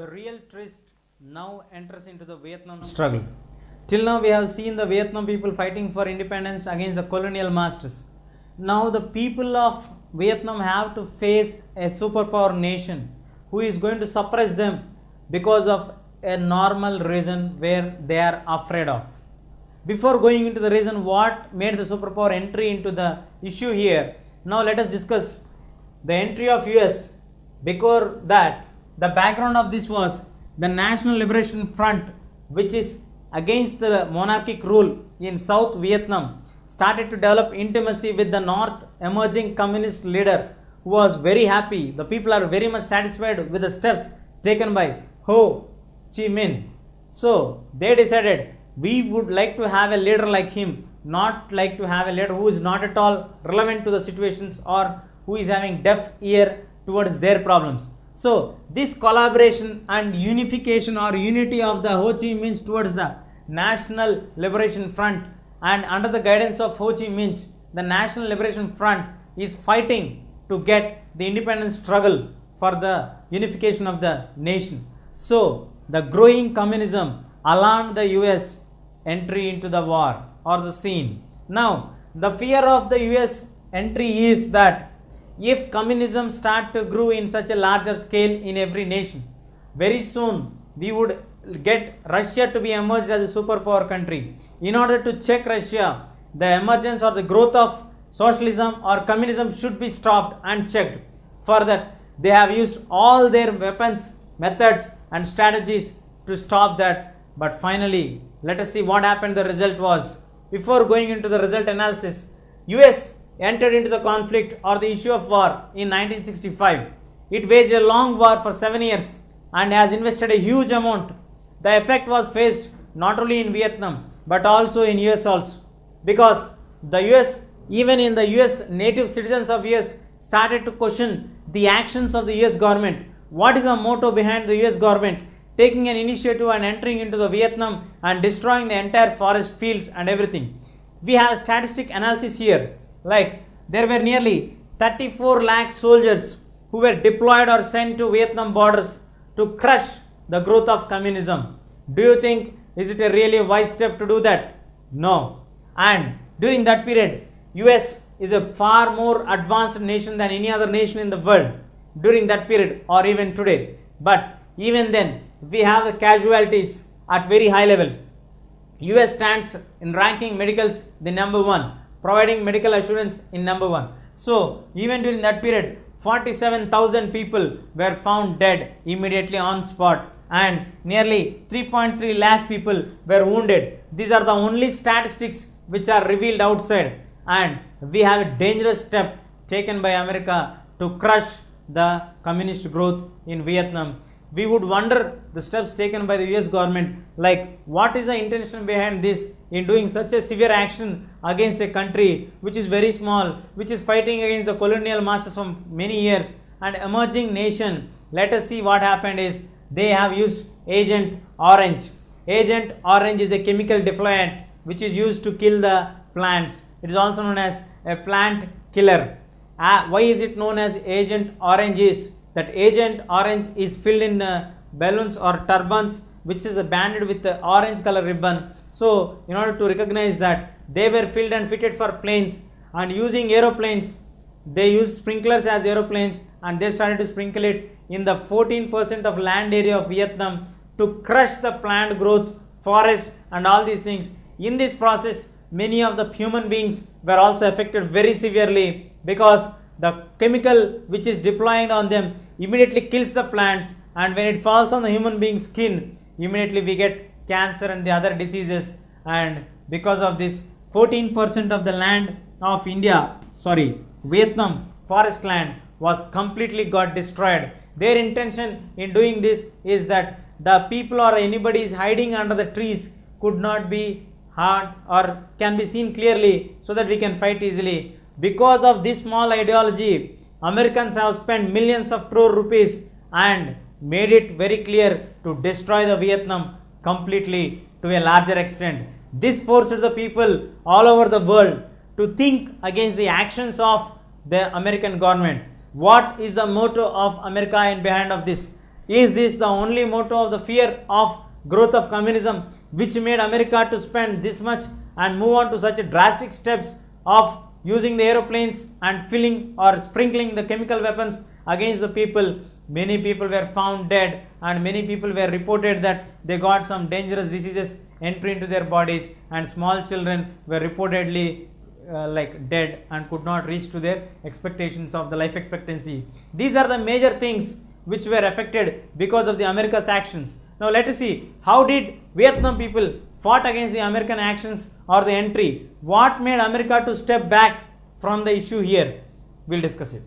The real twist now enters into the Vietnam struggle. Till now, we have seen the Vietnam people fighting for independence against the colonial masters. Now, the people of Vietnam have to face a superpower nation who is going to suppress them because of a normal reason where they are afraid of. Before going into the reason what made the superpower entry into the issue here, now let us discuss the entry of US. Before that, the background of this was the National Liberation Front, which is against the monarchic rule in South Vietnam, started to develop intimacy with the North emerging communist leader, who was very happy. The people are very much satisfied with the steps taken by Ho Chi Minh. So they decided, we would like to have a leader like him, not like to have a leader who is not at all relevant to the situations or who is having deaf ear towards their problems. So this collaboration and unification or unity of the Ho Chi Minh towards the National Liberation Front, and under the guidance of Ho Chi Minh, the National Liberation Front is fighting to get the independence struggle for the unification of the nation. So the growing communism alarmed the US entry into the war or the scene. Now the fear of the US entry is that if communism start to grow in such a larger scale in every nation, very soon we would get Russia to be emerged as a superpower country. In order to check Russia, the emergence or the growth of socialism or communism should be stopped and checked. For that, they have used all their weapons, methods and strategies to stop that. But finally, let us see what happened. The result was, before going into the result analysis, US entered into the conflict or the issue of war in 1965. It waged a long war for 7 years and has invested a huge amount. The effect was faced not only in Vietnam but also in US also, because the US, even in the US, native citizens of US started to question the actions of the US government. What is the motto behind the US government taking an initiative and entering into the Vietnam and destroying the entire forest fields and everything? We have statistic analysis here. Like, there were nearly 34 lakh soldiers who were deployed or sent to Vietnam borders to crush the growth of communism. Do you think, is it a really wise step to do that? No. And during that period, US is a far more advanced nation than any other nation in the world during that period or even today. But even then, we have the casualties at very high level. US stands in ranking medicals the number one, providing medical assurance in number one. So even during that period, 47,000 people were found dead immediately on spot and nearly 3.3 lakh people were wounded. These are the only statistics which are revealed outside, and we have a dangerous step taken by America to crush the communist growth in Vietnam. We would wonder the steps taken by the US government, like what is the intention behind this in doing such a severe action against a country which is very small, which is fighting against the colonial masters for many years, and emerging nation. Let us see what happened is they have used Agent Orange. Agent Orange is a chemical defoliant which is used to kill the plants. It is also known as a plant killer. Why is it known as Agent Orange? Is that Agent Orange is filled in balloons or turbans which is banded with the orange color ribbon. So in order to recognize that they were filled and fitted for planes, and using aeroplanes, they use sprinklers as aeroplanes, and they started to sprinkle it in the 14% of land area of Vietnam to crush the plant growth, forests and all these things. In this process, many of the human beings were also affected very severely, because the chemical which is deployed on them immediately kills the plants, and when it falls on the human being's skin, immediately we get cancer and the other diseases. And because of this, 14% of the land of Vietnam forest land was completely got destroyed. Their intention in doing this is that the people or anybody is hiding under the trees could not be hard or can be seen clearly, so that we can fight easily. Because of this small ideology, Americans have spent millions of crore rupees and made it very clear to destroy the Vietnam completely to a larger extent. This forced the people all over the world to think against the actions of the American government. What is the motto of America in behind of this? Is this the only motto of the fear of growth of communism which made America to spend this much and move on to such drastic steps of using the aeroplanes and filling or sprinkling the chemical weapons against the people? Many people were found dead and many people were reported that they got some dangerous diseases entry into their bodies, and small children were reportedly like dead and could not reach to their expectations of the life expectancy. These are the major things which were affected because of the America's actions. Now let us see, how did Vietnam people fought against the American actions or the entry? What made America to step back from the issue here? We'll discuss it.